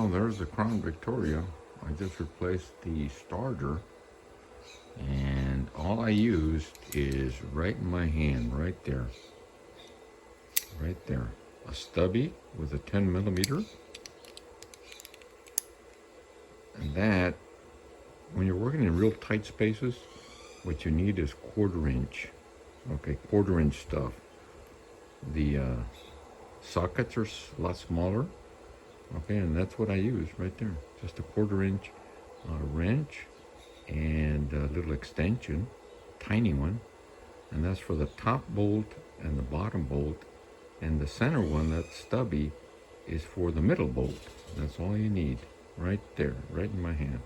Well, there's the Crown Victoria. I just replaced the starter, and all I used is right in my hand, right there. Right there. A stubby with a 10 millimeter. And that, when you're working in real tight spaces, what you need is 1/4 inch. Okay, 1/4 inch stuff. The sockets are a lot smaller. Okay, and that's what I use right there. Just a 1/4 inch wrench and a little extension, tiny one. And that's for the top bolt and the bottom bolt. And the center one, that stubby, is for the middle bolt. That's all you need. Right there, right in my hand.